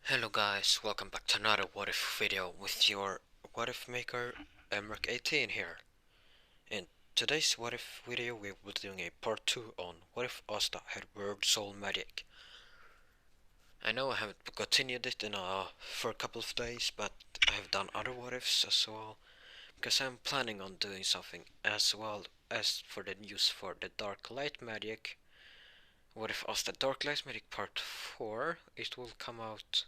Hello guys, welcome back to another What If video with your What If maker Emmerich18 here. In today's What If video we will be doing a part 2 on what if Asta had word soul magic. I know I haven't continued it for a couple of days, but I have done other what ifs as well, because I'm planning on doing something as well as for the news for the Dark Light Magic. What if Asta Dark Light Magic part 4, it will come out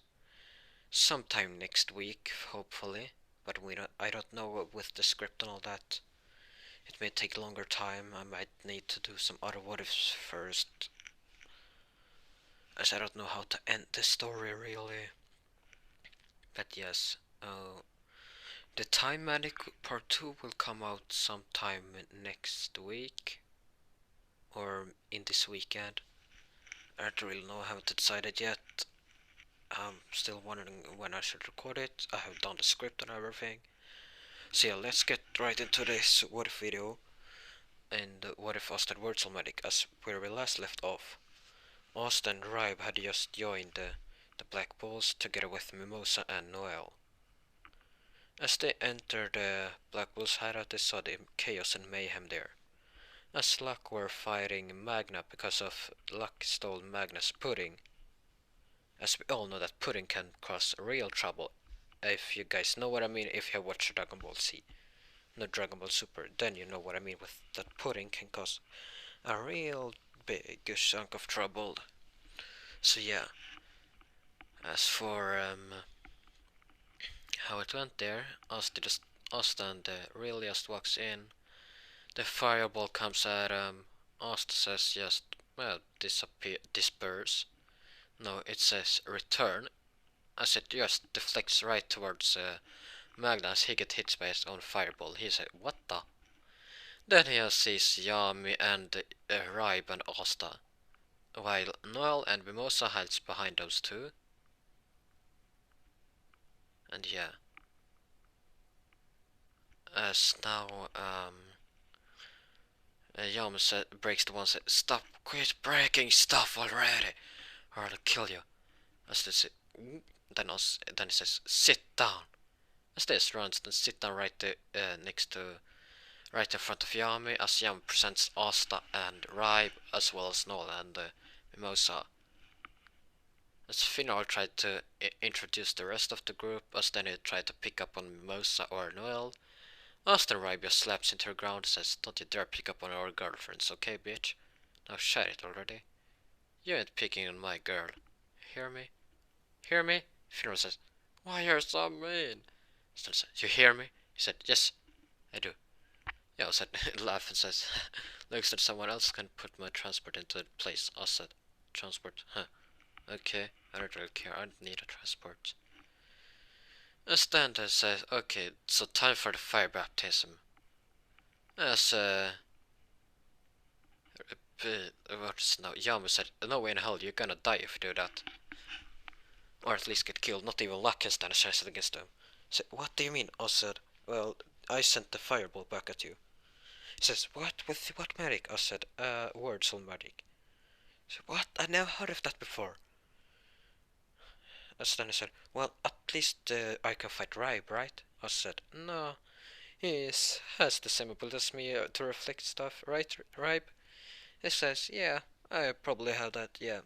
sometime next week, hopefully. But I don't know with the script and all that. It may take longer time. I might need to do some other what ifs first, as I don't know how to end the story really. But yes, the Time Magic Part 2 will come out sometime next week or in this weekend. I don't really know. I haven't decided yet. I'm still wondering when I should record it. I have done the script and everything. So yeah, let's get right into this what if video. And what if Asta were Medic, as where we last left off. Asta and Ribe had just joined the Black Bulls together with Mimosa and Noel. As they entered the Black Bulls hideout, they saw the chaos and mayhem there. As Luck were fighting Magna because of Luck stole Magna's pudding. As we all know that pudding can cause real trouble. If you guys know what I mean, if you have watched Dragon Ball Z, not Dragon Ball Super, then you know what I mean with that pudding can cause a real big chunk of trouble. So yeah, as for how it went there, Asta and real just walks in. The fireball comes at Asta says just, well, disperse. No, it says return, as it just deflects right towards Magna as he gets hit by his own fireball. He said, what the? Then he sees Yami and Ribe and Asta, while Noel and Mimosa hides behind those two. And yeah, as now Yami breaks the one, said, "Stop! Quit breaking stuff already, or I'll kill you." As they say, then he says, "Sit down." As this runs, then sit down right right in front of Yami. As Yami presents Asta and Ribe, as well as Noel and Mimosa. As Finnar tried to introduce the rest of the group, as then he tried to pick up on Mimosa or Noel, Asta and Ribe just slaps into the ground and says, "Don't you dare pick up on our girlfriends, okay, bitch? Now shut it already. You ain't picking on my girl. Hear me? Hear me?" Finnar says, "Why you're so mean?" Asta says, "You hear me?" He said, "Yes, I do." Yeah, I said, laugh and says, "Looks like someone else can put my transport into place." I said, "Transport? Huh. Okay, I don't really care, I don't need a transport." Standa says, "Okay, so time for the fire baptism." As, what's now? Yami said, "No way in hell, you're gonna die if you do that. Or at least get killed, not even Luck can stand a chance against them." I said, "What do you mean?" I said, "Well, I sent the fireball back at you." He says, "What? With what magic?" I said, word soul magic." He said, "What? I never heard of that before." Stanley said, "Well, at least I can fight Ribe, right?" I said, "No, has the same ability as me to reflect stuff, right, Ribe?" He says, "Yeah, I probably have that, yeah."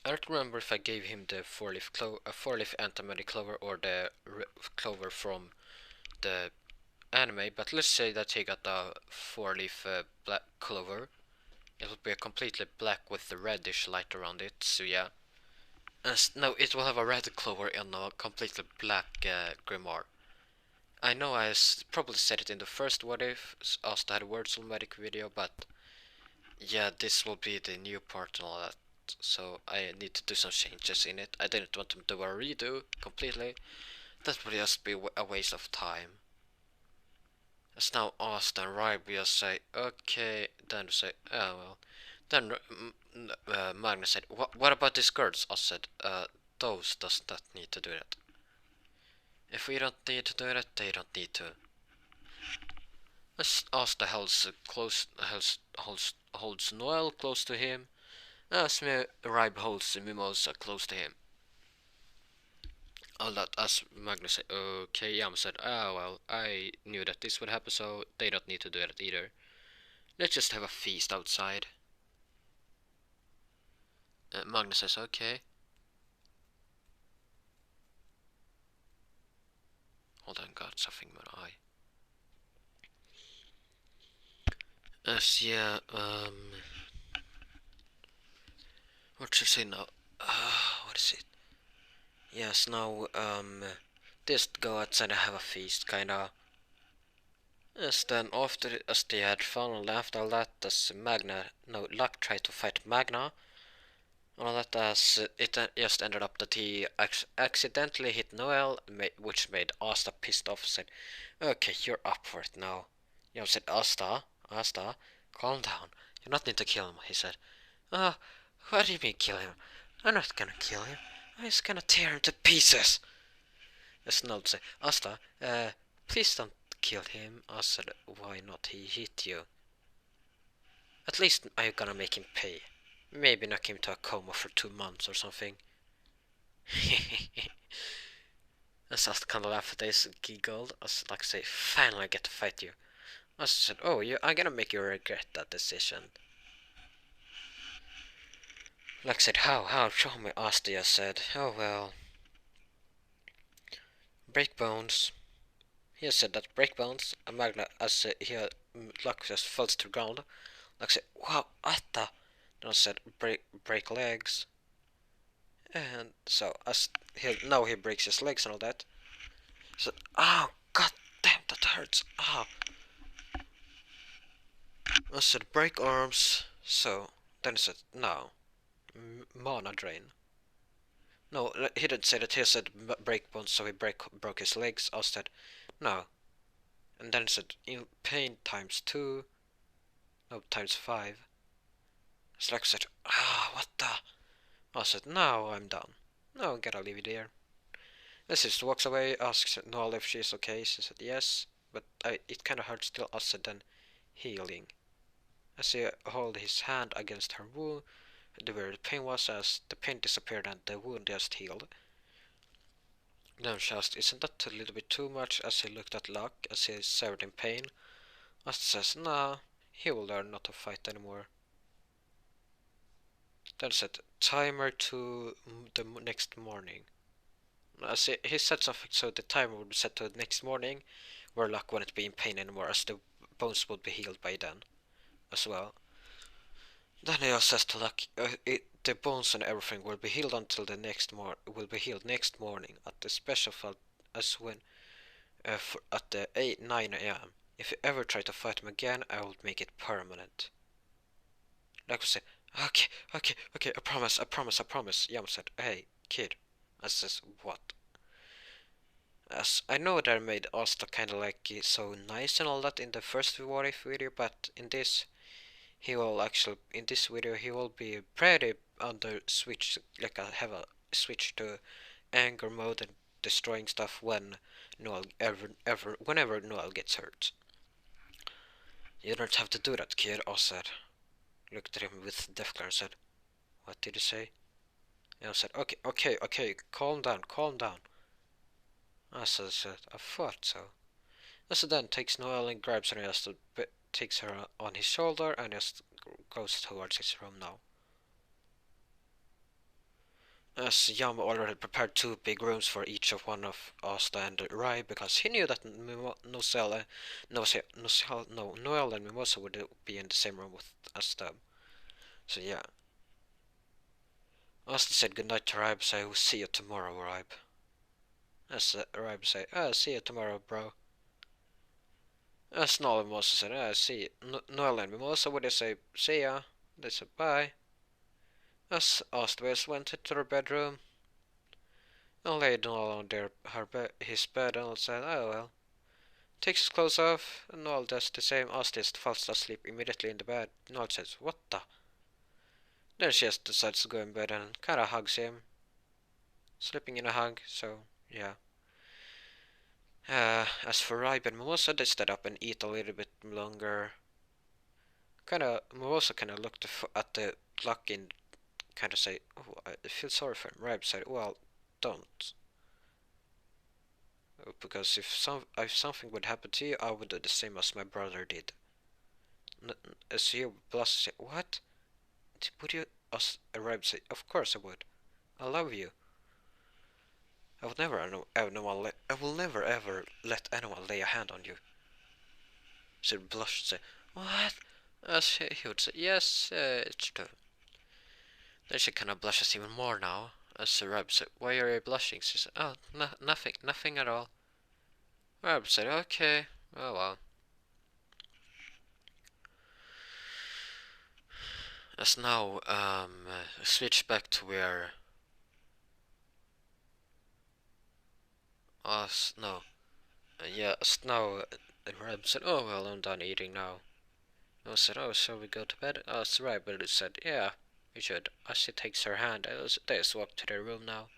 I don't remember if I gave him the four-leaf anti-magic clover or the clover from the anime, but let's say that he got a four-leaf black clover. It will be a completely black with the reddish light around it, so yeah. No, it will have a red clover and a completely black grimoire. I know probably said it in the first What If Asta had a word medic video, but yeah, this will be the new part and all that, so I need to do some changes in it. I didn't want to do a redo completely. That would just be a waste of time. As now Asta and Rybia say, okay, then say, oh well. Then Magnus said, what about these girls? I said, those does not need to do that. If we don't need to do that, they don't need to. As Asta holds Noel close to him, as Ribe holds Mimosa close to him. All that as Magnus said, okay, Yam said, ah, well, I knew that this would happen, so they don't need to do that either. Let's just have a feast outside. Magnus says, okay. Hold on, got something in my eye. Yeah, what should I say now? What is it? Yes, now, just go outside and have a feast, kinda. Yes, then after, as they had fun and laughed all that, as Luck tried to fight Magna, and all that, as it just ended up that he accidentally hit Noel, which made Asta pissed off, said, okay, you're up for it now. You know, said, Asta, calm down. You don't need to kill him, he said. Ah, what do you mean kill him? I'm not gonna kill him. I'm just gonna tear him to pieces. Snow said, Asta, please don't kill him. I said, why not? He hit you. At least I'm gonna make him pay. Maybe knock him to a coma for 2 months or something. And Asta kinda laughed at this, giggled. I was like, say, finally I get to fight you. I said, oh, I'm gonna make you regret that decision. Like I said, how? Show me, Asta said. Oh well. Break bones. He said that break bones, and Magna, as he Luck just falls to the ground. Like I said, wow, Asta. Then I said, break legs. And so, now he breaks his legs and all that. He said, oh, god damn, that hurts. Ah. I said, break arms. So, then he said, no. Mana drain. No, he didn't say that. He said break bones, so he broke his legs. I said, no. And then he said, in pain times 2. No, times 5. So like I said, what the? I said, no, I'm done. No, gotta leave it here. The sister walks away, asks Noel if she's okay. She said yes, but it kinda hurts still. I said then, healing. As he held his hand against her wound, where the pain was, as the pain disappeared and the wound just healed. Then she asked, isn't that a little bit too much? As he looked at Luck, as he severed in pain. Asta says, nah, he will learn not to fight anymore. Then said, timer to the next morning. As he said something, so the timer would be set to the next morning, where Luck wouldn't be in pain anymore, as the bones would be healed by then, as well. Then he says to Luck, the bones and everything will be healed until the will be healed next morning at the special felt as when at the 9 a.m. If you ever try to fight him again, I will make it permanent. Luck said, okay, I promise. Yam said, hey, kid. I says, what? As I know they made Asta kinda like so nice and all that in the first What If video, but in this video he will be pretty under switch, like have a switch to anger mode and destroying stuff when whenever Noel gets hurt. You don't have to do that, kid, I said. Looked at him with death glare and said, what did you say? And I said, okay, calm down. I said, I thought so. So then takes Noel and grabs her and just takes her on his shoulder and just goes towards his room now. As Yam already prepared 2 big rooms for each of one of Asta and Rai, because he knew that Noel and Mimosa would be in the same room with Asta. So yeah. Asta said goodnight to Rai, say, we'll see you tomorrow, Rai. As Rai say, see you tomorrow, bro. As Noel and Mimosa said, see Noel and Mimosa would say, see ya. They said bye. As Asta went to her bedroom and laid Noel on his bed and said, oh well. Takes his clothes off, and Noel does the same. Asta falls asleep immediately in the bed. Noel says, what the? Then she just decides to go in bed and kinda hugs him. Sleeping in a hug, so yeah. As for Ribe and Mimosa, they stayed up and eat a little bit longer. Mimosa kinda looked at the clock and kinda say, "Oh, I feel sorry for him." Ribe said, "Well, don't, because if something would happen to you, I would do the same as my brother did." As you blush, said, "What? Would you?" Us Ribe said, "Of course I would. I love you. I will never ever let anyone lay a hand on you." She blushed and said, "What?" As he would say, "Yes, it's true." Then she kind of blushes even more now. As Rab said, "Why are you blushing?" She said, "Oh, nothing, nothing at all." Rab said, "Okay, oh well." As now, switch back to where us no, yeah, as now, Rab said, "Oh well, I'm done eating now." I said, "Oh, shall we go to bed?" Rab said, "Yeah, we should." As she takes her hand, they just walk to their room now.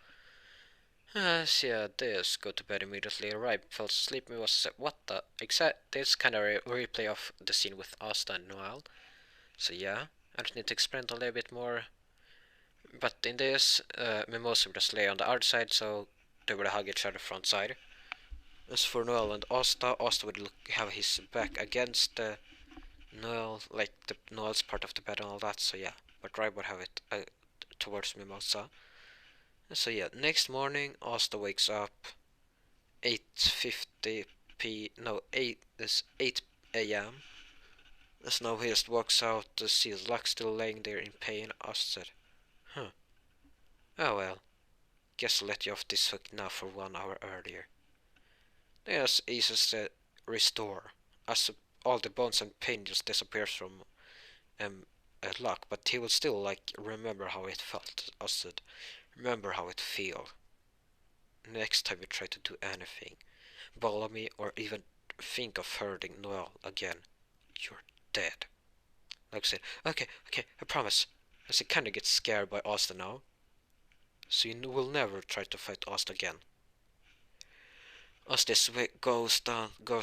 Yeah, they just go to bed immediately. Right, fell asleep. We was what the exact? This kind of replay of the scene with Asta and Noel. So yeah, I just need to explain a little bit more. But in this, Mimosa would just lay on the other side, so they would hug each other front side. As for Noel and Asta, Asta would have his back against Noel, like the Noel's part of the bed and all that. So yeah, but Rai would have it towards Mimosa. So yeah, next morning, Asta wakes up 8:50 no 8 a.m. As now he just walks out to see Luck still laying there in pain. Asta said, "Huh, oh well, guess I'll let you off this hook now for 1 hour earlier." Then as easy said, restore, as all the bones and pain just disappears from Luck, but he will still like remember how it felt. Asta said, "Remember how it feel. Next time you try to do anything, follow me or even think of hurting Noel again, you're dead." Like I said, "Okay, okay, I promise." As he kinda gets scared by Asta now. So you will never try to fight Asta again. Asta goes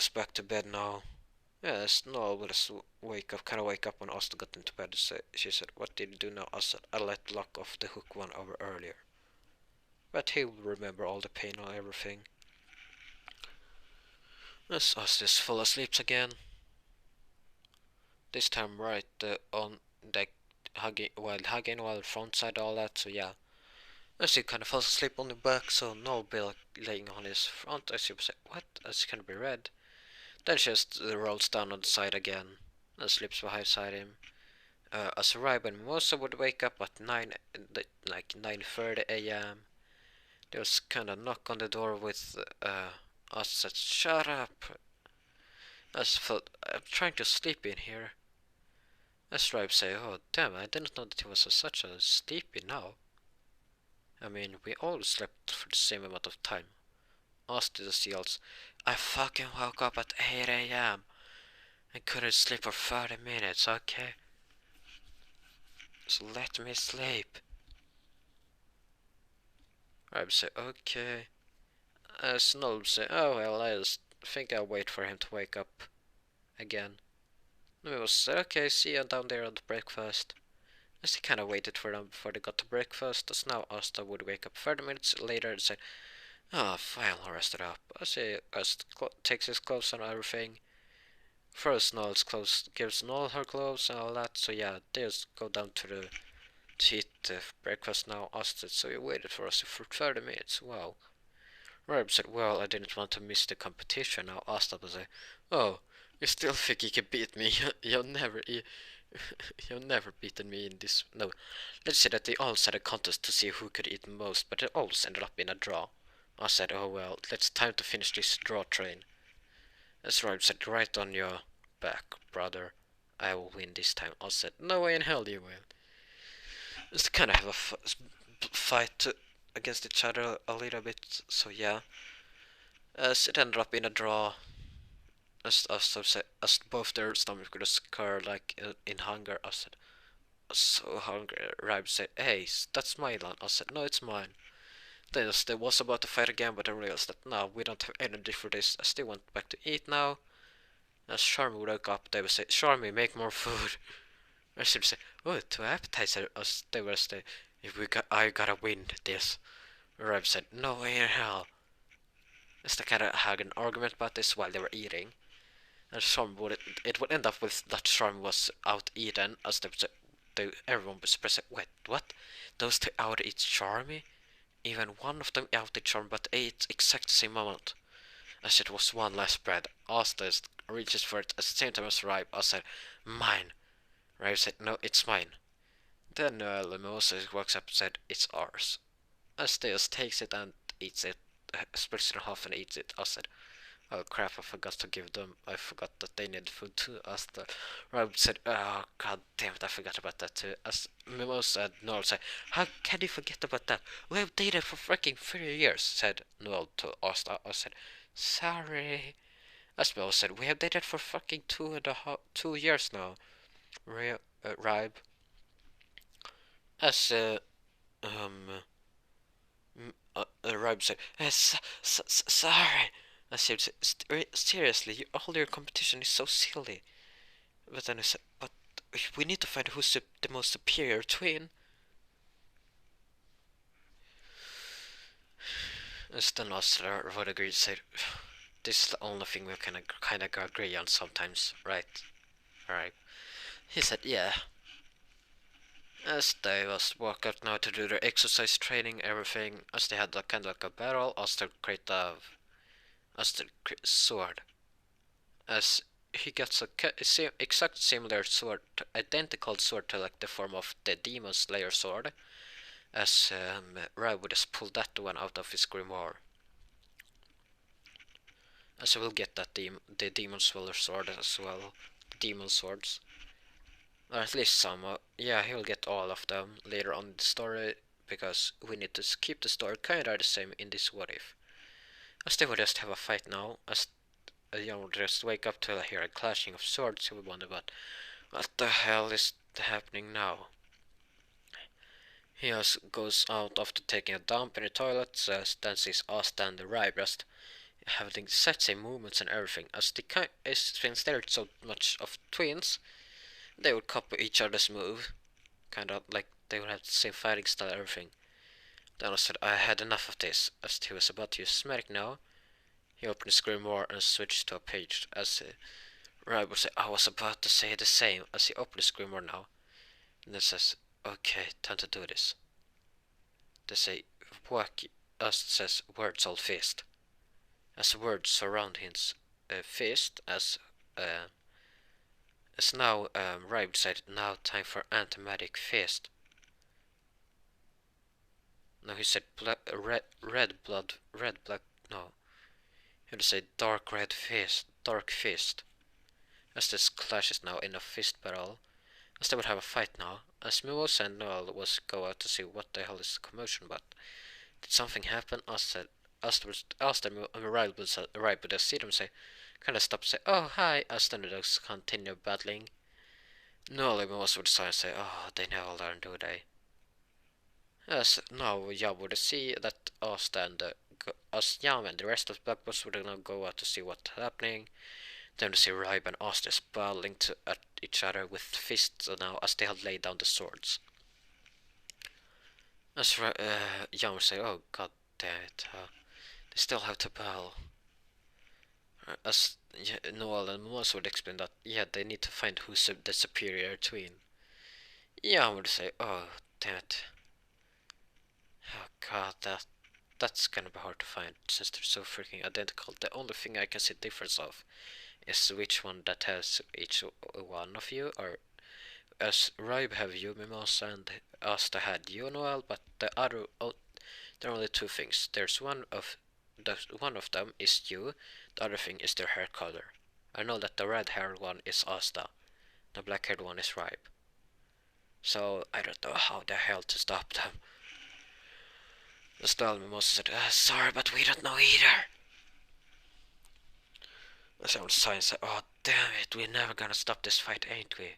back to bed now. Yes, Noel will just kinda wake up when Asta got into bed. She said, "What did you do now?" I said, "I let Luck off the hook 1 hour earlier." But he will remember all the pain and everything. As Asta's full asleep again. This time right on the while front side all that, so yeah. As he kind of falls asleep on the back, so no Bill laying on his front. As he was like, "What?" As he kind of be red. Then she just rolls down on the side again and sleeps beside him. As Ribe and Mimosa would wake up at 9:30 a.m. They was kind of knock on the door with us said, "Shut up." As felt, "I'm trying to sleep in here." As Ribe say, "Oh damn, I didn't know that he was such a sleepy now. I mean, we all slept for the same amount of time." Asta just yells, "I fucking woke up at 8 a.m. and couldn't sleep for 30 minutes, okay? So let me sleep." Ribe say, "Okay." Snob say, "Oh well, I just think I'll wait for him to wake up again." And we was say, "Okay, see you down there at the breakfast." As he kinda waited for them before they got to breakfast, as now Asta would wake up 30 minutes later and say, "Oh, finally rested up." As he takes his clothes and everything. First, Noel's clothes gives Noel her clothes and all that, so yeah, they just go down to eat breakfast now. Asta said, "So you waited for us for 30 minutes, wow." Reb said, "Well, I didn't want to miss the competition." Now Asta was like, "Oh, you still think you can beat me? You've never beaten me in this. No, let's say that they all set a contest to see who could eat most, but it always ended up in a draw." I said, "Oh well, it's time to finish this draw train." As Rib said, "Right on your back, brother. I will win this time." I said, "No way in hell you will." Just kind of have a fight against each other a little bit, so yeah. As it ended up in a draw, as both their stomachs would just curl like in hunger. I said, "I'm so hungry." Rib said, "Hey, that's my land." I said, "No, it's mine." Then as they was about to fight again, but I realized that no, we don't have energy for this. As they went back to eat now. As Charmy would wake up, they would say, Charmy, make more food. I should say, oh, to appetizer. As they would say, if we got, I gotta win this. Reb said, no way in hell. As they kind of had an argument about this while they were eating. And Charmy would, it would end up with that Charmy was out eaten, as they would say, everyone was pressing, wait, what? Those two out eat Charmy? Even one of them out eat Charmy, but ate exact the same amount. As it was one less bread, Asta reaches for it at the same time as Ribe. Asta said, mine. Ribe said, no, it's mine. Then Mimosa walks up and said, it's ours. Asteos takes it and eats it, splits it in half and eats it. I said, oh crap, I forgot to give them, I forgot that they need food too. Asta Ribe said, oh god damn it, I forgot about that too. As Mimosa and Noel said, how can you forget about that? We have dated for freaking 3 years, said Noel to Asta. I said, sorry. As Mimosa said, we have dated for fucking 2 years now. Ribe. As Ribe said, sorry. I said, seriously, all your competition is so silly. But then I said, but we need to find who's the most superior twin. And then Oster would agree, said, this is the only thing we can kind of agree on sometimes, right? Right. He said, yeah. As they was walk out now to do their exercise training, everything, as they had kind of like a battle, Oster created a sword. As he gets a exact similar sword, identical sword to like the form of the Demon Slayer sword, as Rai would just pull that one out of his grimoire. As we'll get that the Demon Slayer sword as well, the Demon Swords. Or at least some, yeah, he'll get all of them later on in the story, because we need to keep the story kinda the same in this what if. As they would just have a fight now, as would just wake up to hear a clashing of swords, he would wonder what the hell is happening now. He goes out after taking a dump in the toilet, then sees Asta and the Rybrast having such same movements and everything, as since they're so much of twins, they would copy each other's move, kind of like they would have the same fighting style and everything. Then I said, I had enough of this, as he was about to use Medic now. He opened his grimoire and switched to a page, as Ryber said, I was about to say the same, as he opened his grimoire now. And then says, okay, time to do this. They say, work, us says, words all fist. As words surround his fist, as now Rybe said, now time for anti-magic fist. No, he said red black, no. He would say dark fist. As this clashes now in a fist battle, as they would have a fight now, as Mimosa and Noel was go out to see what the hell is the commotion about. Did something happen? Asta and Riley would just see them say, kinda stop and say, oh hi, Asta and the dogs continue battling. Noel and Mimosa would sigh and say, oh, they never learn, do they? As now yeah would see that Asta and Yam and the rest of the Black Boss would now go out to see what's happening. Then to see Rybe and Asta battling at each other with fists now as they had laid down the swords. As Yam would say, oh god damn it, they still have to battle. As Noel and Mimosa would explain that, yeah, they need to find who's the superior twin. Yam would say, oh damn it. Oh god, that's gonna be hard to find since they're so freaking identical. The only thing I can see difference of is which one that has each one of you, or as Rybe have you, Mimosa, and Asta had you, Noel, but the other, there are only two things. There's one of them is you, the other thing is their hair color. I know that the red-haired one is Asta, the black-haired one is Rybe. So I don't know how the hell to stop them. Still, Mimosa said, sorry, but we don't know either. Someone sighed said, oh damn it, we're never gonna stop this fight, ain't we?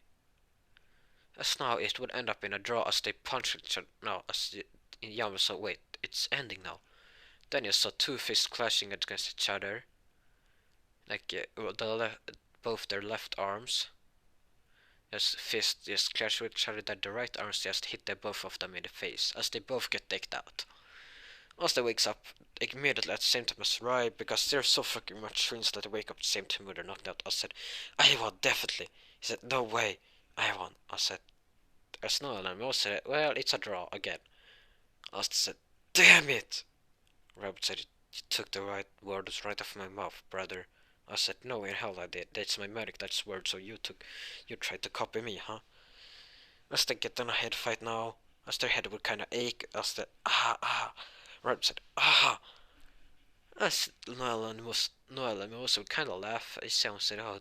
As now it would end up in a draw as they punch each other. No, as Yama said, wait, it's ending now. Then you saw two fists clashing against each other, like both their left arms. As fists just clash with each other, that the right arms just hit the both of them in the face, as they both get taken out. Asta wakes up immediately at the same time as Rai, because they're so fucking much twins that they wake up at the same time when they're knocked out. I said, I won, definitely. He said, no way, I won. I said, there's no alarm. I said, well, it's a draw again. Asta said, damn it! Robert said, you took the right words right off my mouth, brother. I said, no, in hell I did. That's my medic, that's word, so you tried to copy me, huh? As they get in a head fight now, as their head would kinda ache, as the, Robert said, As Noel and Moose would kinda laugh, I said, oh,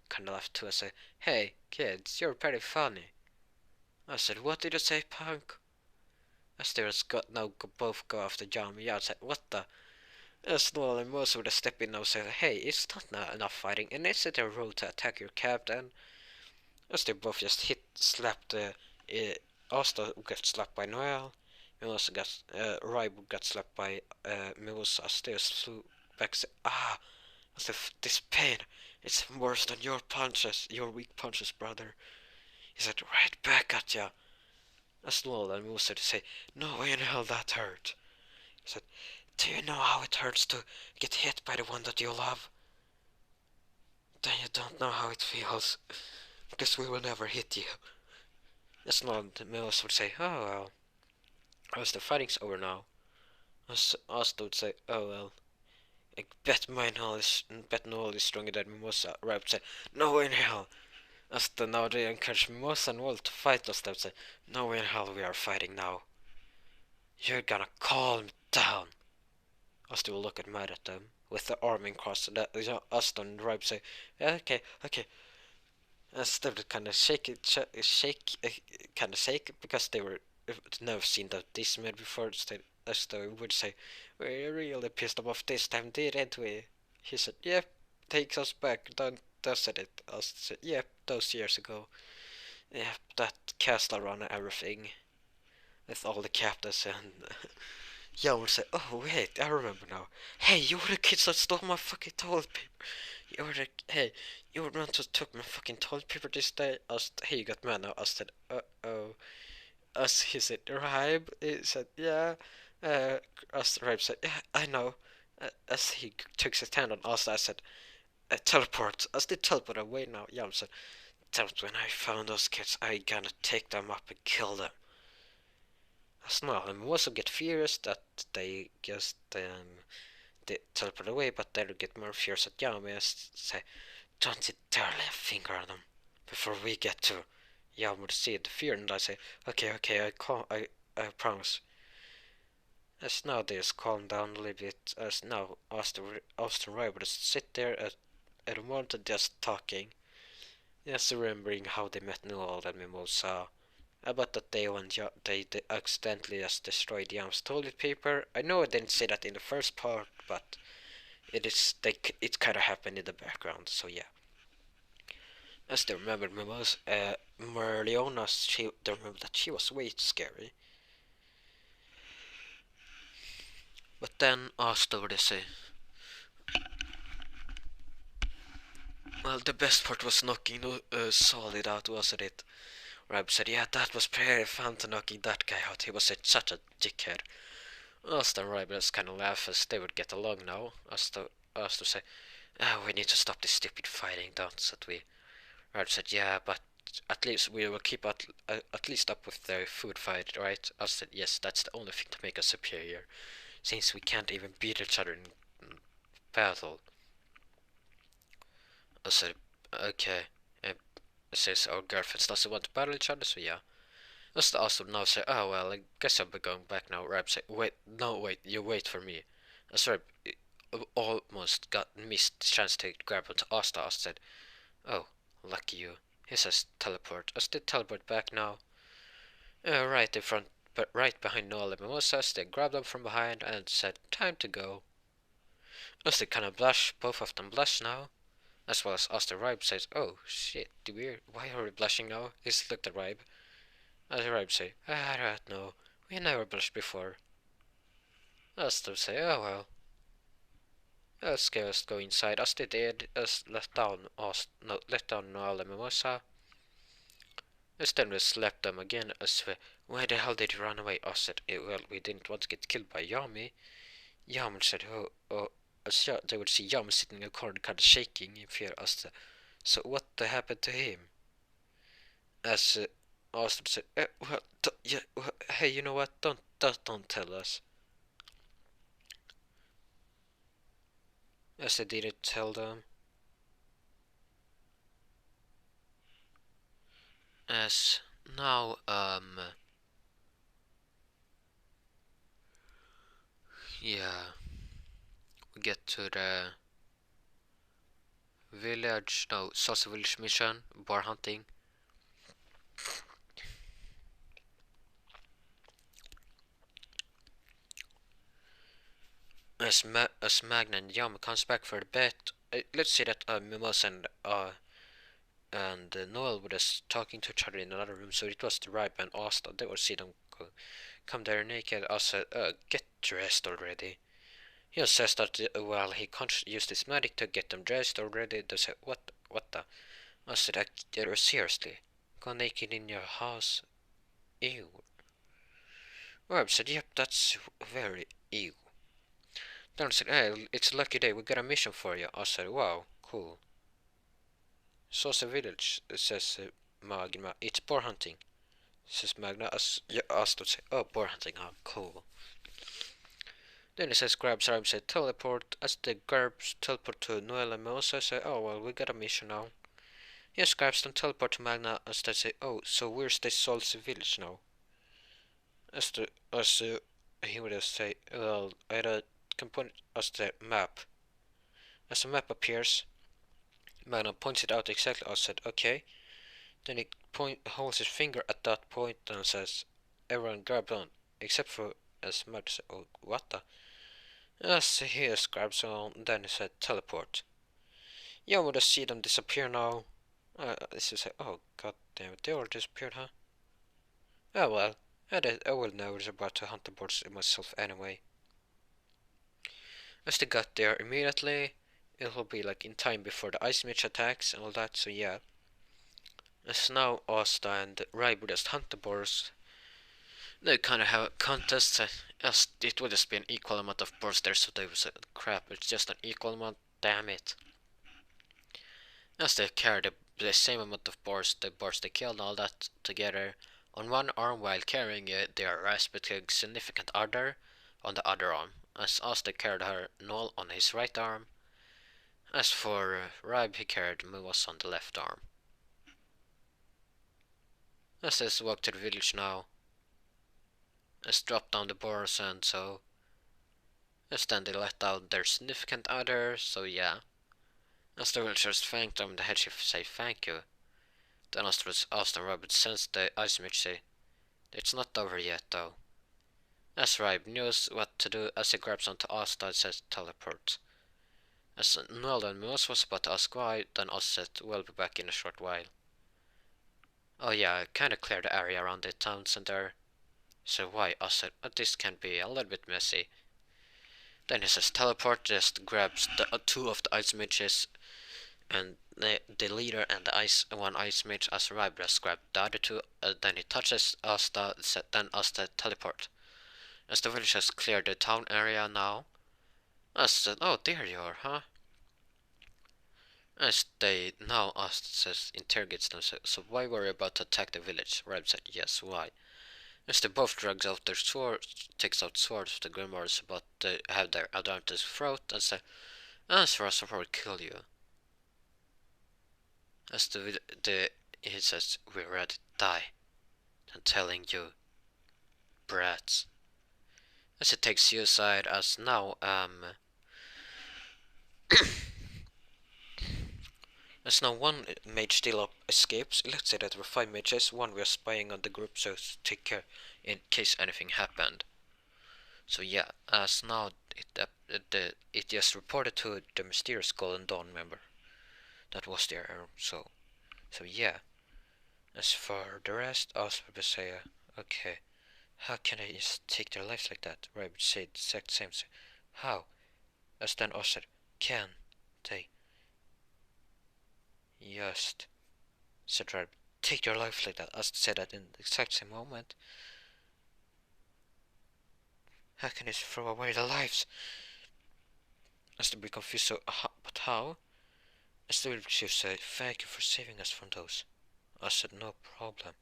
kinda laugh too. I said, hey, kids, you're pretty funny. I said, what did you say, punk? As they both go after John, yeah, I said, what the? As Noel and Moose would step in now and say, hey, it's not enough fighting, and is it a rule to attack your captain? As they both just slapped Asta got slapped by Noel. Mimosa Rybo got slapped by Mimosa. As they flew back, said, as if this pain, it's worse than your punches, your weak punches, brother. He said, right back at ya. As Noel and Mimosa to say, no way in hell that hurt. He said, do you know how it hurts to get hit by the one that you love? Then you don't know how it feels, because we will never hit you. As Noel and Mimosa would say, oh well. As the fighting's over now, Asta would say, oh well, I bet Noel is stronger than Mimosa. Rap would say, no way in hell. Asta now they encourage Mimosa and Noel to fight. Asta would say, no way in hell we are fighting now. You're gonna calm down. Asta will look mad at them, with the arm in cross. Asta and Rap say, yeah, okay. Asta would kinda shake, because they were never seen that this made before. Asta would say, we really pissed them off this time, didn't we? He said, yep, takes us back, doesn't it? Asta said, yep, those years ago. Yep, that castle run and everything. With all the captains and Jan would say, oh wait, I remember now. Hey, you were the kids that stole my fucking toilet paper. You were the one who took my fucking toilet paper this day. Hey, you got mad now. I said, uh-oh. As he said, Raib, he said, yeah. As Raib said, yeah, I know. As he took his hand on us, I said, teleport. As they teleport away now, Jan said, that's when I found those kids, I gonna take them up and kill them. As well, and also get furious that they just they teleport away, but they'll get more furious at Yami and say, don't you dare lay a finger on them before we get to. Yami would see the fear, and I say, okay, I promise. As now they just calm down a little bit, as now Austin Ray would sit there at a moment just talking, just remembering how they met Noel and Mimosa. About that day when they accidentally just destroyed Yam's toilet paper. I know I didn't say that in the first part, but it kind of happened in the background, so yeah. As they remembered Merleona, they remembered that she was way too scary. But then Asta would say, well, the best part was knocking Solid out, wasn't it? Rab said, yeah, that was pretty fun to knocking that guy out. He was such a dickhead. Asta and Rab just kind of laugh as they would get along now. Asta say, we need to stop this stupid fighting, don't we? Rab said, yeah, but at least we will keep at least up with the food fight, right? I said, yes, that's the only thing to make us superior, since we can't even beat each other in battle. I said, okay. Says our girlfriends doesn't want to battle each other, so yeah. Just also now say, oh well, I guess I'll be going back now. Rab say, wait, you wait for me. Sorry, almost missed the chance to grab onto Asta. Asta said, oh, lucky you. He says teleport. As they teleport back now. Right in front, but right behind Noel and Mimosas, they grabbed them from behind and said, time to go. As they kind of blush, both of them blush now. As well as Asta Ribe says, oh shit, why are we blushing now? He's looked at Ribe. As Ribe say, I don't know, we never blushed before. Asta would say, oh well, let's just go inside. As they did, as let down us, no, let down all the mimosa. As then we slapped them again. As why the hell did you run away? Us said, well, we didn't want to get killed by Yami. Yami said, oh. As they would see Yami sitting in a corner, kind of shaking in fear. As so what happened to him? As Asta said, well, yeah, well, hey, you know what? Don't tell us. As I didn't tell them. As now, yeah, we get to the village, no, Salsa Village mission, bar hunting. As Magna and Yama comes back for the bet, let's say that Mimosa and Noel were just talking to each other in another room, so it was the Ripe and Asta. They would see them come there naked. Asta, get dressed already. He says that, well, he can't use this magic to get them dressed already. They say, what the? I said, seriously, go naked in your house? Ew. Rob said, yep, that's very ew. Don said, hey, it's a lucky day, we got a mission for you. I said, wow, cool. Sosa Village, says Magna, it's boar hunting. Says Magna, as Asta would say, oh, boar hunting, oh, cool. Then he says, grabs arm, said, teleport. As the grabs teleport to Noel and Mimosa, say, oh, well, we got a mission now. Yes, grabs then teleport to Magna, as they say, oh, so where's this Solsi village now? As he would say, well, I had a component as the map. As the map appears, Magna points it out exactly as said, okay. Then he holds his finger at that point and says, everyone grab on, except for as Magna said, oh, what the? As he grabs on, then he said, teleport. Yeah, would see them disappear now. This is oh god damn it, they all disappeared, huh? Oh well, I will know about to hunt the birds myself anyway. As they got there immediately, it'll be like in time before the ice mage attacks and all that, so yeah. As now Asta and Raibu just hunt the boars. They kind of have a contest, as it would just be an equal amount of boars there, so they would say, crap, it's just an equal amount, damn it. As they carry the same amount of boars they killed and all that together on one arm while carrying their respective significant other on the other arm. As Asta carried her Null on his right arm. As for Raib, he carried Muwas on the left arm. As they walk to the village now. As drop down the boars and so. As then they let out their significant other, so yeah. As the villagers thanked them, the head chief say thank you. Then Asta and Robert sensed the ice mage say, it's not over yet though. As Raib knows what to do as he grabs onto Asta and says teleport. As Noel and Moose was about to ask why, then Asta said we'll be back in a short while. Oh yeah, I kinda cleared the area around the town center. So why? Asta said, this can be a little bit messy. Then he says teleport, just grabs the two of the ice mages and the leader and the one ice mage as Raib just grabbed the other two, then he touches Asta, then Asta teleport. As the village has cleared the town area now. As said, oh there you are, huh? As they now says interrogates them, so why were you about to attack the village? Raib said, yes, why? As they both drags out their swords, takes out swords of the grimoires about to have their advantage throat and say, answer us or we'll kill you. As he says, we're ready to die. I'm telling you, brats. As it takes you aside, as now, as now one mage still escapes. Let's say that there were 5 mages, one were spying on the group, so to take care in case anything happened. So yeah, as now it just reported to the mysterious Golden Dawn member that was there. So yeah. As for the rest, Osprey say, okay. How can I just take their lives like that? Rabbit said the exact same. How? As then Oster, can they just, said Rabbit, take their lives like that? Asta said that in the exact same moment. How can they throw away their lives? Asta be confused, so, but how? Asta will say, thank you for saving us from those. I said, no problem.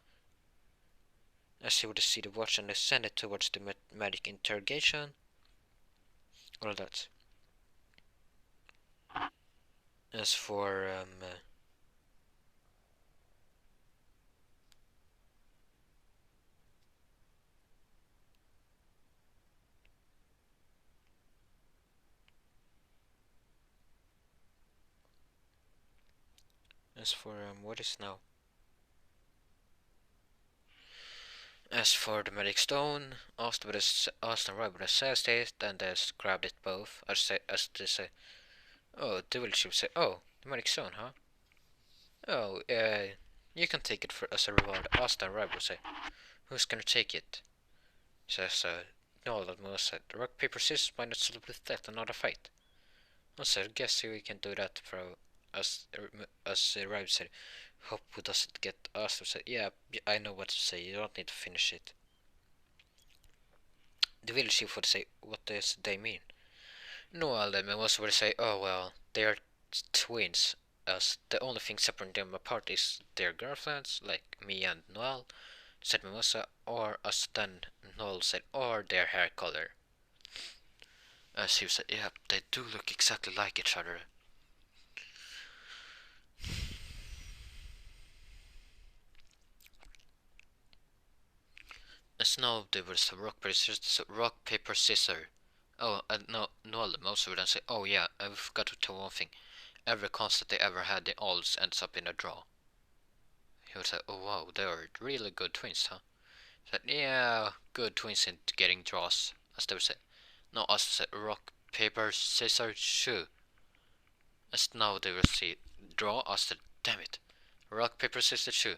As he would see the watch and send it towards the medic interrogation. All that. As for what is now? As for the medic stone, Austin right with a says it and has grabbed it both. As they say, oh, the village will say, oh, the medic stone, huh? Oh, you can take it for as a reward. Austin right will say, who's gonna take it? Says, no, that was said. Rock paper scissors might not solve with that another fight. Also, guess we can do that for as Raib said. Hope who doesn't get us to say, yeah, I know what to say. You don't need to finish it. The village chief would say, what does they mean? Noel then also would say, oh well, they are twins. As the only thing separating them apart is their girlfriends, like me and Noel, said Mimosa, or as then Noel said, or their hair color. As he said, yeah, they do look exactly like each other. As now there was a rock, paper, scissors. Oh, no, Noel also would then say, oh yeah, I forgot to tell one thing. Every contest they ever had, they always ends up in a draw. He would say, oh wow, they're really good twins, huh? Said, yeah, good twins into getting draws. As they would say. No, as said, rock, paper, scissors, shoe. As now they will see, draw, as said, damn it. Rock, paper, scissors, shoe.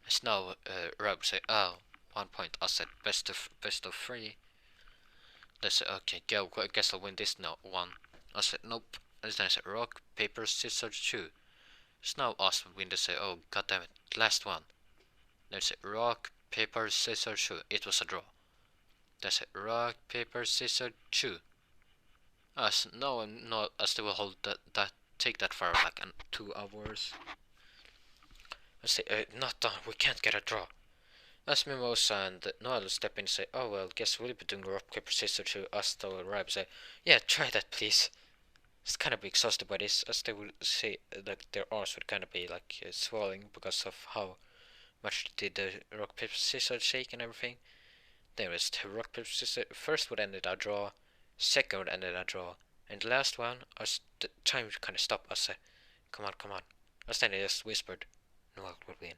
As now, Rob say, oh, 1 point. I said, best of three. They said, okay, go, I guess I'll win this now, one. I said, nope. And then I said, rock, paper, scissors, shoe. So now us would win. They say, oh, goddammit, last one. They said, rock, paper, scissors, shoe. It was a draw. They said, rock, paper, scissors, shoe. As no, as they will hold that take that for like 2 hours. I say, not done. We can't get a draw. As Mimosa and Noel step in and say, oh well, guess we'll be doing rock, paper, scissors to Asta will Rab say, yeah, try that please. It's kind of be exhausted by this, as they will say that their arms would kind of be like swelling because of how much did the rock, paper, scissors shake and everything. There was the rock, paper, scissors. First would end in a draw, second would end in a draw, and the last one, as the time would kind of stop, as say, come on, come on. As then they just whispered, Noel would win.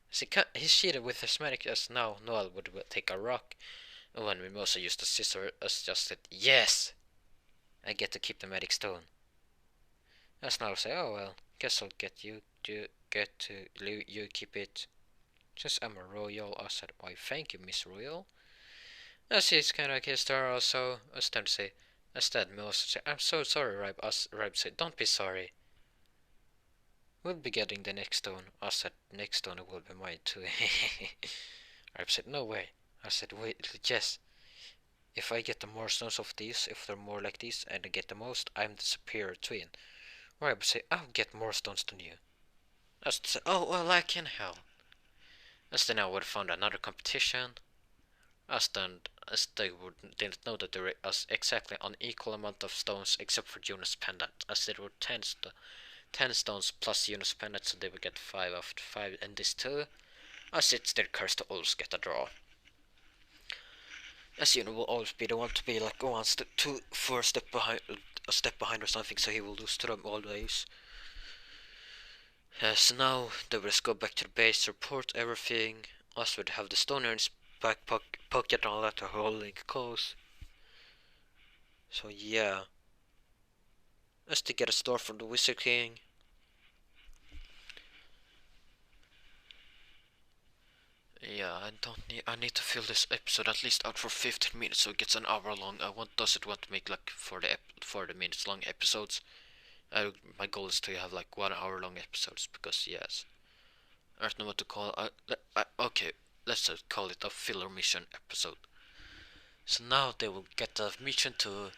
He cheated with his medic as now Noel would take a rock, and when Mimosa used the scissor, as just said, yes! I get to keep the medic stone. As now say, oh well, guess I'll get you to you keep it. Since I'm a royal, I said, why thank you, Miss Royal. As he's kinda kissed her also, as then say, as then Mimosa say, I'm so sorry, Rib. As Rib said, don't be sorry. We'll be getting the next stone. I said, next stone will be mine too. Rib said, no way. I said, wait, yes. If I get the more stones of these, if they're more like these, and I get the most, I'm the superior twin. Rib said, I'll get more stones than you. I said, oh, well, I can help. As then I would have found another competition. As they didn't know that there was exactly an equal amount of stones except for Jonas pendant. As there were 10 stones plus Jonas pendant, so they would get 5 after 5, and this too. As it's their curse to always get a draw. As you know, will always be the one to be like 1 step, 2, 4 step behind, a step behind or something, so he will lose to them always. So now they will just go back to the base, report everything. Us would have the stone in his back pocket and all that to holding close. So yeah, as to get a store from the Wizard King. Yeah, I need to fill this episode at least out for 15 minutes so it gets an hour long. I doesn't want to make like 40 minutes long episodes. My goal is to have like 1 hour long episodes because yes, I don't know what to call. Okay, let's just call it a filler mission episode. So now they will get the mission to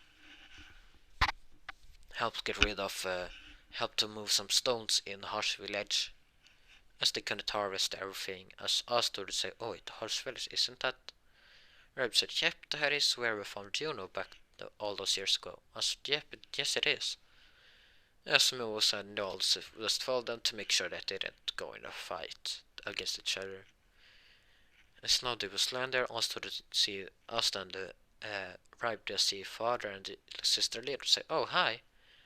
help to move some stones in Harsh Village, as they couldn't harvest everything. As Asta would say, "Oh, it Harsh Village, isn't that?" Reb said, "Yep, that is where we found Juno back all those years ago." I said, "Yep, yes it is." Asimo was and also just told them to make sure that they didn't go in a fight against each other. As now they was land there, Asta to see Asta and the Rib to see father and the sister Leah say, "Oh hi."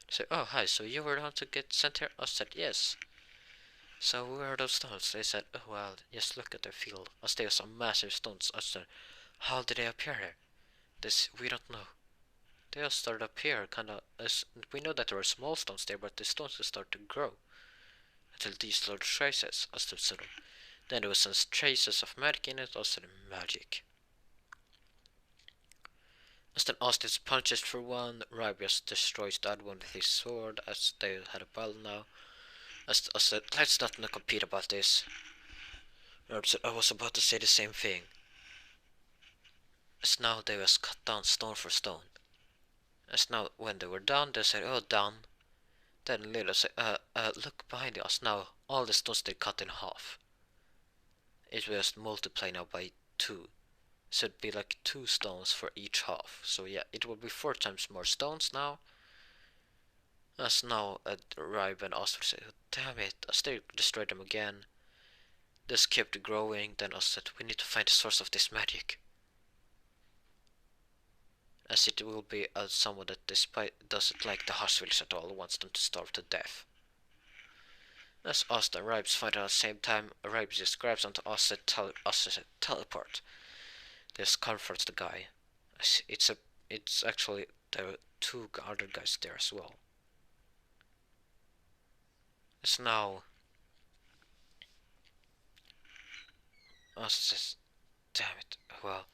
Say, "Oh hi, so you were the one to get sent here?" I said, "Yes." "So where are those stones?" They said, "Oh well, just look at the field. As there are some massive stones." I said, "How did they appear here?" This we don't know. They all started up here, kinda as we know that there are small stones there, but the stones will start to grow until these large traces. As the sort of then there was some traces of magic in it, also the magic. As then Austin's punches for one, Rybius destroys the other one with his sword, as they had a battle now. As I said, let's not compete about this. Rob said, I was about to say the same thing. As now they was cut down stone for stone. As now when they were done, they said, "Oh, done." Then Lila said, look behind us now. All the stones they cut in half. It was multiplied now by 2. So it'd be like 2 stones for each half. So yeah, it will be 4 times more stones now. As now Ryb and Oscar said, "Oh, damn it," as they destroyed them again. This kept growing, then I said, "We need to find the source of this magic." As it will be someone that despite doesn't like the Hushvilles at all, wants them to starve to death. As Asta and Ribes fight at the same time, Ribes just grabs onto Asta, teleport. This comforts the guy. It's actually there are 2 other guys there as well. As now Asta says, "Damn it, well."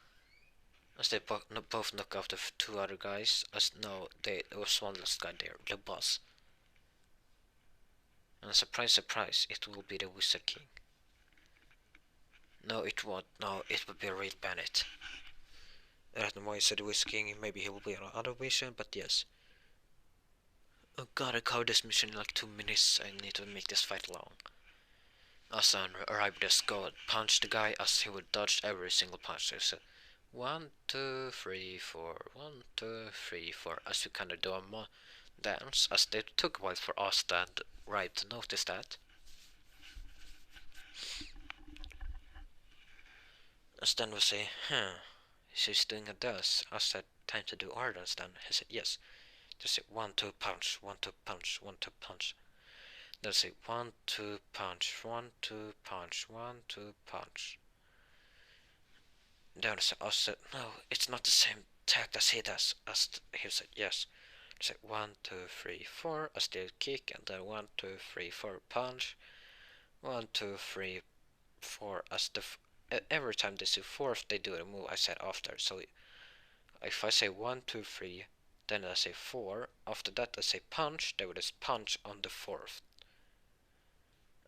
As they both knock off the 2 other guys, as now there was one last guy there, the boss. And surprise, surprise, it will be the Wizard King. No, it won't. No, it will be Reed Bennett. I don't know why I said Wizard King. Maybe he will be on another mission, but yes. Oh god, I covered this mission in like 2 minutes. I need to make this fight long. Asan arrived as God punched the guy as he would dodge every single punch. So he said, 1, 2, 3, 4, 1, 2, 3, 4, as we kind of do a dance, as they took a while for Asta and Ribe to notice that. As then we say, she's doing a dance. I said, "Time to do our dance then." He said, "Yes." Just say 1, 2, punch, 1, 2, punch, 1, 2, punch. Then say 1, 2, punch, 1, 2, punch, 1, 2, punch. Then I said, "No, it's not the same tact as he does." As he said, "Yes." I said 1, 2, 3, 4. I still kick, and then 1, 2, 3, 4, punch. 1, 2, 3, 4. As every time they say 4th, they do a move I said after. So if I say 1, 2, 3, then I say 4. After that I say punch. They would just punch on the 4th.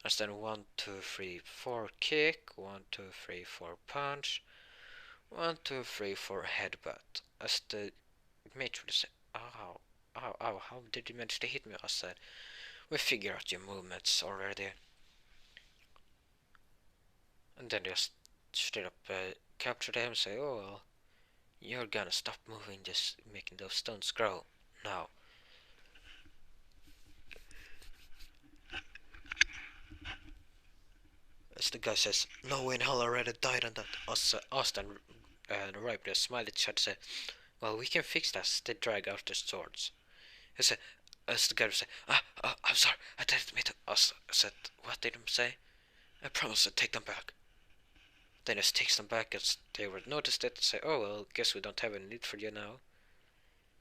As then 1, 2, 3, 4 kick. 1, 2, 3, 4 punch. 1, 2, 3, 4 headbutt. As the mate would say, "Ow, ow, ow, how did you manage to hit me?" I said, "We figure out your movements already." And then just straight up capture them and say, "Oh well, you're gonna stop moving, just making those stones grow now." As the guy says, "No way in hell I already died on that." Austin and Ripe smiled at each other and said, "Well, we can fix that." They drag out their swords. He said, as the guy would say, "I'm sorry, I didn't mean to." I said, "What did he say?" "I promise to take them back." Then he takes them back as they would notice it and say, "Oh well, guess we don't have any need for you now."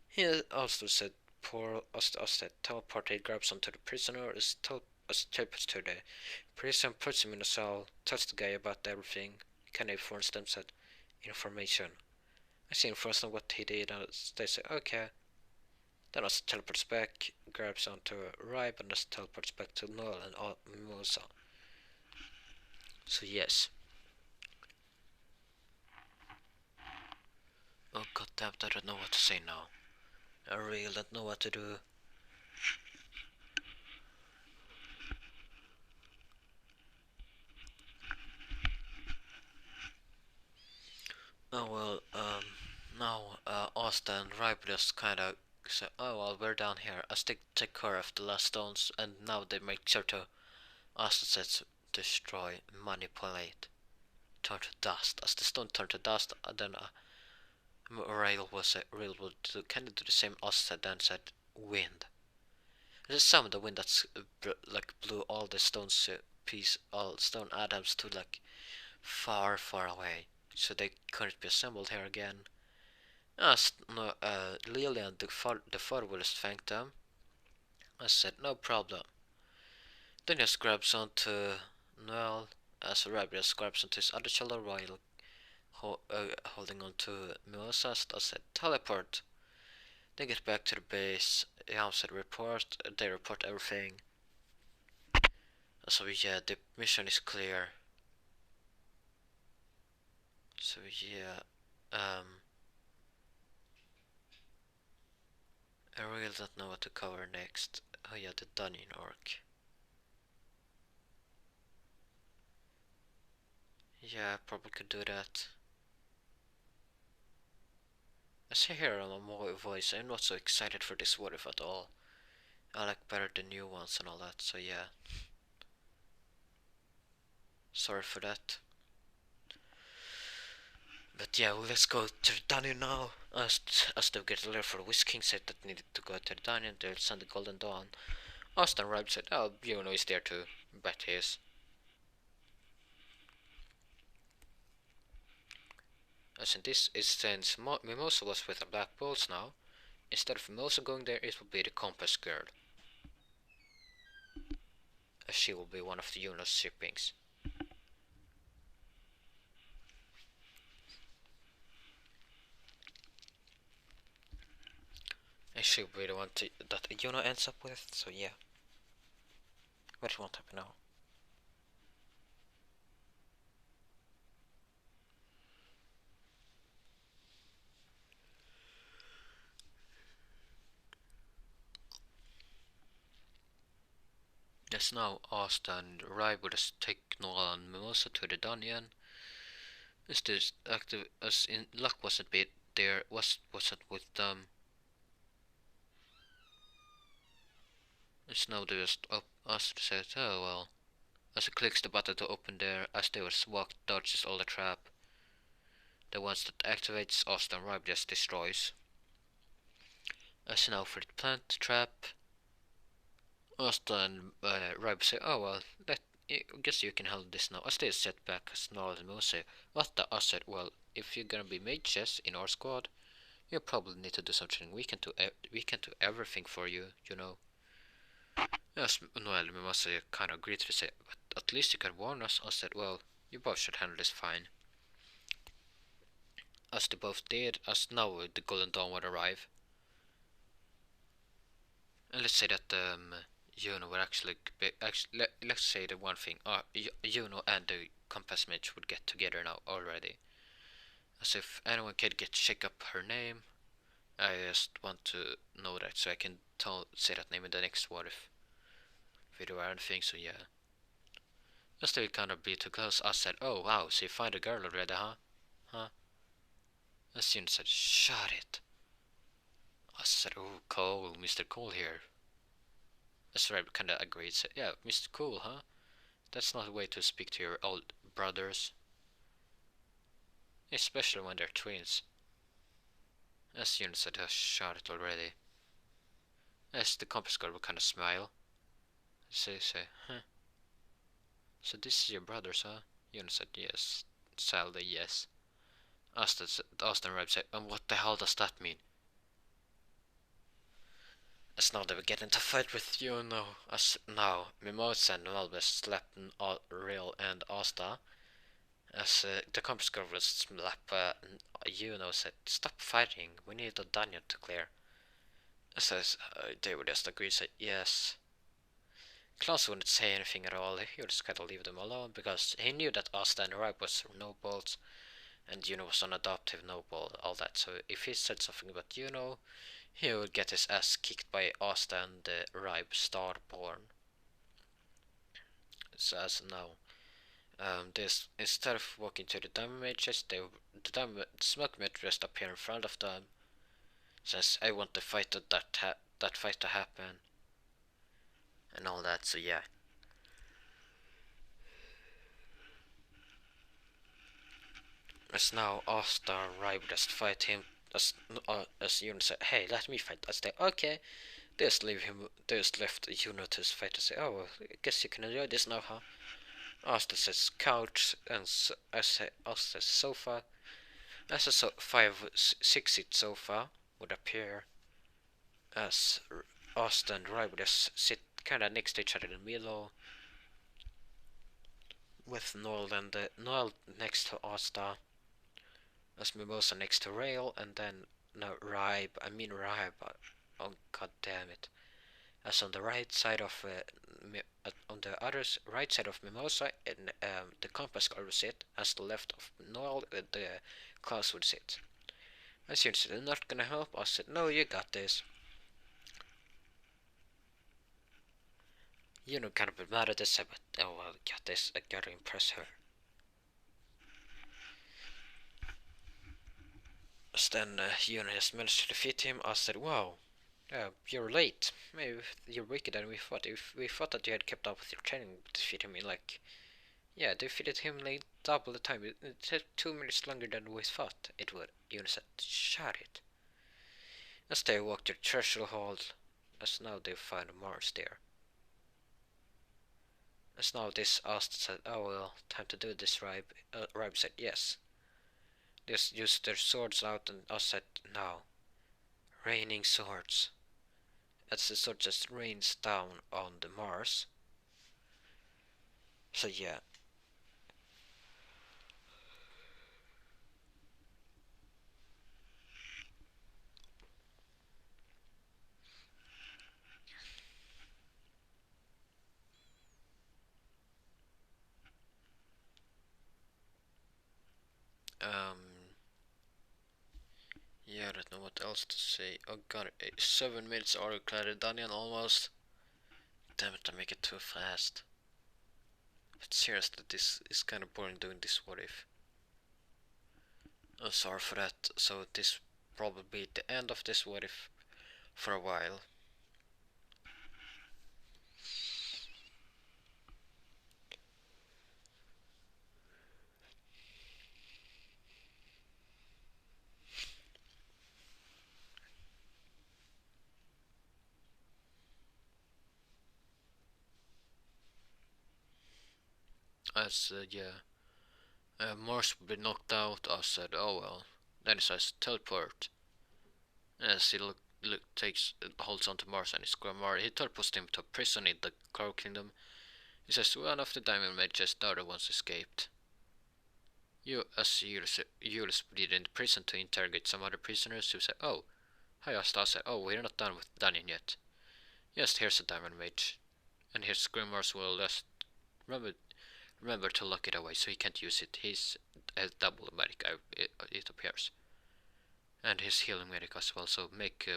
He also said, "Poor us teleported, grabs onto the prisoner, teleports to the prison, puts him in a cell, tells the guy about everything, Can I inform them said information? I see informs them what he did, and they say okay. Then Asta teleports back, grabs onto Ribe, and Asta teleports back to Noel and Mimosa. So yes. Oh god damn it, I don't know what to say now. I really don't know what to do. Oh well, now Asta and Ribe just kinda say, oh well, we're down here. I take care of the last stones, and now they make sure to, Asta says, destroy, manipulate, turn to dust. As the stone turned to dust, then Rail would kind of do the same. Asta then said, wind. There's some of the wind that's like blew all the stones all stone atoms to like far, far away, so they couldn't be assembled here again. No, Lily and the father will just thank them. I said, no problem. Then just grabs onto Noel, as Rabbit just grabs onto his other shoulder while holding onto Mimosa's. I said, teleport. They get back to the base. Yam said, report. They report everything. So yeah, the mission is clear. So yeah, I really don't know what to cover next. Oh yeah, the dungeon arc. Yeah, I probably could do that. As I hear on my voice, I'm not so excited for this what if at all. I like better the new ones and all that, so yeah. Sorry for that. But yeah, well, let's go to the dungeon now. As they get a letter for the Witch King said that needed to go to the dungeon, they'll send the Golden Dawn. Asta and Ribe said, oh, Juno is there too. Bet he is. As in this is since Mimosa was with the Black Bulls now, instead of Mimosa going there, it will be the Compass Girl. As she will be one of the Juno's shippings. And she will be the one that Juno ends up with, so yeah. What won't happen now? Yes, now Asta and Ribe would take Noel and Mimosa to the dungeon. Is this active as in luck wasn't bit there wasn't with them. It's now they just up Asta says, oh well. As he clicks the button to open there, as they was walked dodges all the trap. The ones that activates Asta and Ribe just destroys. As now for the plant trap, Asta and Ribe say, oh well, I guess you can handle this now. As they set back, Snarl and Moose say, what the? I said, well, if you're gonna be mages in our squad, you probably need to do something. We can do everything for you, you know. Yes, Noel and Moose kind of agreed to say, but at least you can warn us. I said, well, you both should handle this fine. As they both did, as now the Golden Dawn would arrive. And let's say that Juno would actually let's say the one thing, Juno and the Compass Mage would get together now already. As if anyone could get check up her name, I just want to know that so I can say that name in the next what if video or anything. So yeah, just to kind of be too close. I said, oh wow, so you find a girl already, huh? Huh? As soon said, shut it. I said, oh Cole, Mr. Cole here. As I kind of agreed, said, yeah, Mr. Cool, huh? That's not a way to speak to your old brothers. Especially when they're twins. As Yun said, I shot it already. As the compass girl would kind of smile. Say, huh? So this is your brothers, huh? Yun said, yes. Sadly, yes. Austin Ribe said, and what the hell does that mean? As now they would get into a fight with you as now Mimosa and Melbus slept in Real and Asta. As the compass girl will slap said, "Stop fighting. We need a dungeon to clear." Says they would just agree, say yes. Klaus wouldn't say anything at all. He would just kind of leave them alone because he knew that Asta and Ripe was nobles, and was an adoptive noble, all that. So if he said something about he would get his ass kicked by Asta and Ripe Starborn. So as now, this instead of walking to the diamond mages, the smoke mage just appear in front of them. Says, "I want the fight that fight to happen," and all that. So yeah. As now Asta Ripe just fight him. As Yuna said, "Hey, let me fight." I say, "Okay." They just leave him. They just left Yuna to his fight. I say, "Oh, well, I guess you can enjoy this now, huh?" Asta says couch, and I say Asta says sofa. As a 6-seat sofa would appear, as Asta and Rai would just sit kind of next to each other in the middle, with Noel next to Asta, as Mimosa next to Rail, and then no Raib. I mean Raib. Oh god damn it! As on the right side of on the other right side of Mimosa, and the compass girl would sit, as the left of Noel, the Klaus would sit. As you said, "I'm not gonna help." I said, "No, you got this." Kind of bit mad at this, but oh well, got this. I gotta impress her. As then has managed to defeat him. I said, "Wow, you're late. Maybe you're weaker than we thought. If we thought that you had kept up with your training to defeat him in like, yeah, defeated him like double the time. It took 2 minutes longer than we thought it would." Yuna said, "Shut it." As they walked to the treasure hall, as now they find Mars there. As now this Asta said, "Oh well, time to do this, Ribe." Ribe said, "Yes." They just used their swords out, and Asta said, "Now, raining swords." As the sword just rains down on the Mars. So yeah. Um, yeah, I don't know what else to say. Oh god, 7 minutes already cleared the dungeon almost. Damn it, I make it too fast. But seriously, this is kind of boring doing this what if. Oh, sorry for that. So this probably be the end of this what if for a while. As yeah, Mars would be knocked out. I said, "Oh well." Then he says, "Teleport." As he takes holds on to Mars and his grandma, he teleports him to a prison in the Coral Kingdom. He says, "One of the diamond mages, the other ones escaped. You, as Julius did in the prison to interrogate some other prisoners who said, oh, hi Asta said, oh, we're not done with the dungeon yet. Yes, here's a diamond mage. And his grimoires will just remember, remember to lock it away so he can't use it. He's a double medic, it appears. And his healing medic as well, so make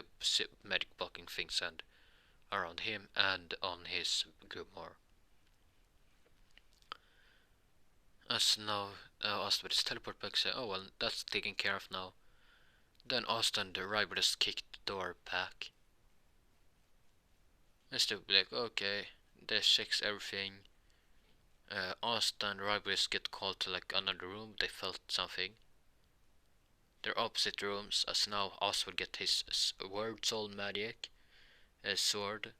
medic blocking things and around him and on his grimoire. As now, Asta with his teleport back say, oh well, that's taken care of now. Then Austin the Riber just kicked the door back. And still be like, okay, they checks everything. Austin and Riber get called to like another room, they felt something. They're opposite rooms, as now Austin would get his word soul magic, sword.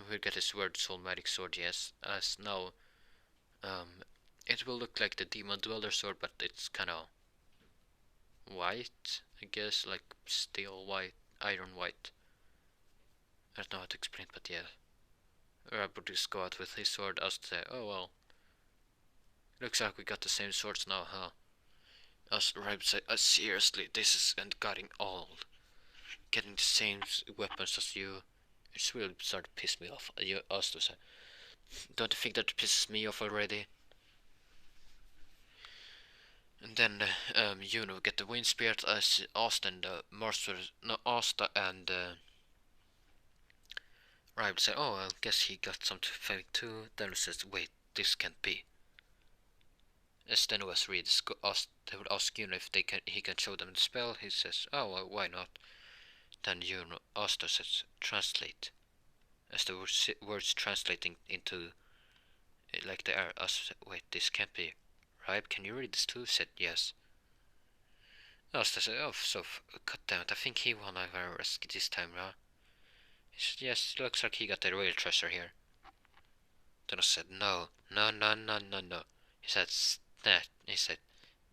He'll get his word soul magic sword, yes, as now it will look like the demon dweller sword, but it's kinda white, I guess, like steel white, iron white. I don't know how to explain, but yeah. Robert just go out with his sword as to say, oh well, Looks like we got the same swords now, huh? Us Rabbit said, seriously, this is and getting old. Getting the same weapons as you. It's really starting to piss me off. Asta said, don't you think that pisses me off already? And then, get the wind spirit as Asta and Master, no, Asta and Rabbit said, oh, I guess he got some feeling too. Then he says, wait, this can't be. As then was read, they would ask if he can show them the spell. He says, oh, well, why not? Then Asta says, translate. As the words translating into like they are. Asta said, wait, this can't be. Right? Can you read this too? Said yes. Asta said, oh, so god damn it, I think he won our risk this time, huh? He said, yes, looks like he got the real treasure here. Then I said, no, no, no, no, no, no. He said, that. He said,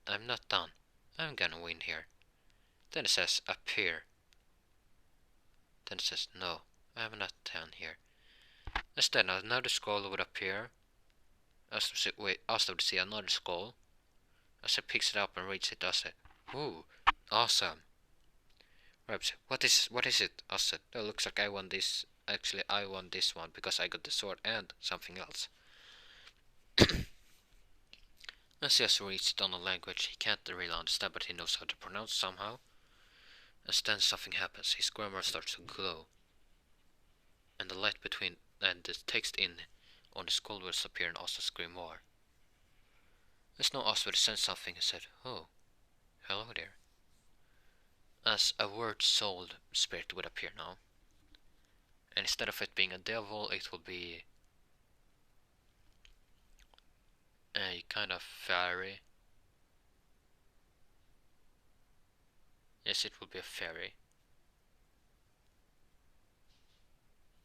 I'm not done. I'm gonna win here. Then it says, appear. Then it says, no, I'm not done here. Instead, another skull would appear. Asta would see another skull. Asta picks it up and reads it. Asta, ooh, awesome. Rab said, what is it? Asta said, oh, looks like I won this. Actually, I won this one because I got the sword and something else. As he has reached it on a language he can't really understand, but he knows how to pronounce somehow. As then something happens, his grammar starts to glow, and the light between and the text in on the skull will appear in Asta's grimoire. As now Asta sensed something and said, oh, hello there. As a word soul spirit would appear now, and instead of it being a devil, it will be a kind of fairy. Yes, it will be a fairy.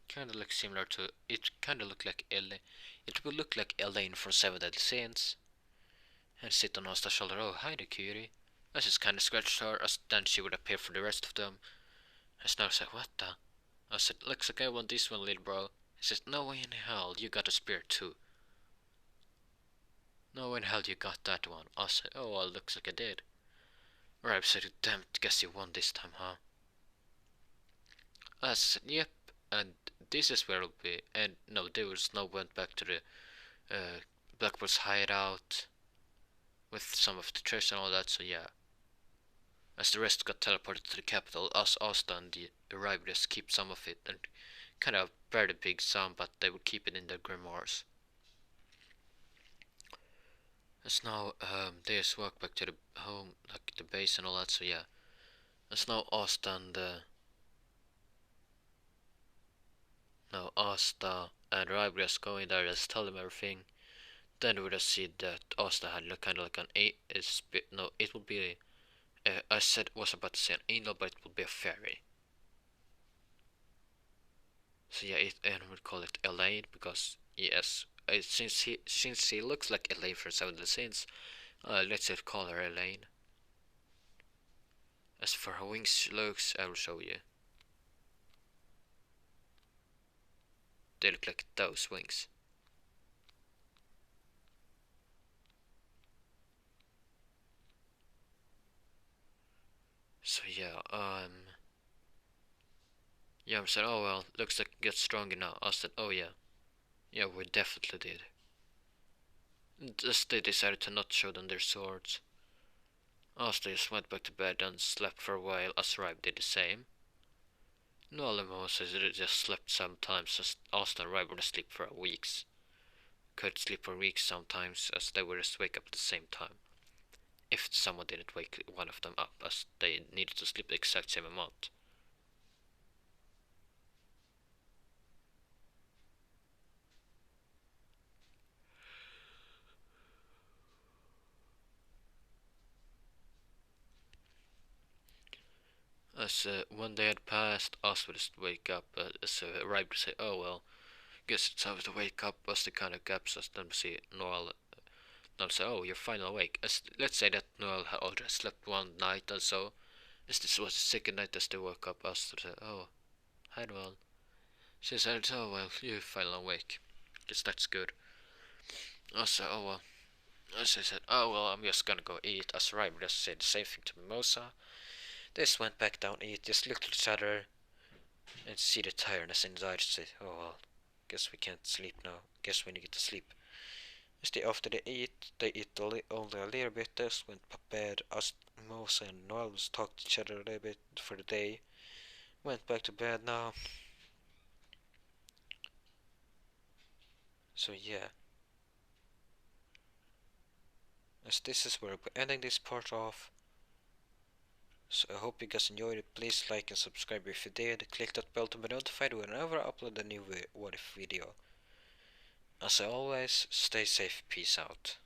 Kinda looks similar to, it kinda look like Elaine. It will look like Elaine from Seven Deadly Sins. And sit on Asta's shoulder, oh, hi there, cutie. As it's kinda scratched her, as then she would appear for the rest of them. As now said, what the? I said, looks like I want this one, little bro. He says, no way in hell, you got a spear too. No way in hell you got that one. I said, oh, well, looks like I did. Rab said, damn, guess you won this time, huh? I said, yep, and this is where it'll be. And no, they will now went back to the Blackbird's hideout with some of the treasure and all that, so yeah. As the rest got teleported to the capital, us, Asta, and the arrivals keep some of it, and kind of very big some, but they would keep it in their grimoires. As now, they just walk back to the home, like the base and all that, so yeah. As now Asta and, Rybras go in there, just tell them everything. Then we just see that Asta had kind of like an no, it would be I said was about to say an angel, but it would be a fairy. So yeah, and we call it Elaine because yes, since he looks like Elaine from Seven Deadly Sins, let's just call her Elaine. As for her wings looks, I will show you. They look like those wings. So yeah, Yam said, oh well, looks like it gets stronger now. I said, oh yeah. Yeah, we definitely did. Just they decided to not show them their swords. Asta just went back to bed and slept for a while, as Ribe did the same. Nolan says they just slept sometimes, as Asta and Ribe would sleep for weeks. Could sleep for weeks sometimes, as they would just wake up at the same time. If someone didn't wake one of them up, as they needed to sleep the exact same amount. As one day had passed, Asta would just wake up, as Ribe would say, oh well, guess it's time to wake up, as the kind of gaps as them see Noel. Noel say, oh, you're finally awake. As let's say that Noel had already slept one night or so. As this was the second night as they woke up, Asta said, oh, hi Noel. She said, oh well, you're finally awake. Guess that's good. I said, oh well. As I said, oh well, I'm just gonna go eat. As Ryber just said the same thing to Mimosa. They just went back down, eat, just looked at each other, and see the tiredness inside. Say, oh well, guess we can't sleep now. Guess we need to sleep. After they eat only a little bit. Just went to bed. Us, Mimosa and Noel just talked to each other a little bit for the day. Went back to bed now. So yeah, as this is where we're ending this part off. So I hope you guys enjoyed it. Please like and subscribe if you did. Click that bell to be notified whenever I upload a new What If video. As always, stay safe. Peace out.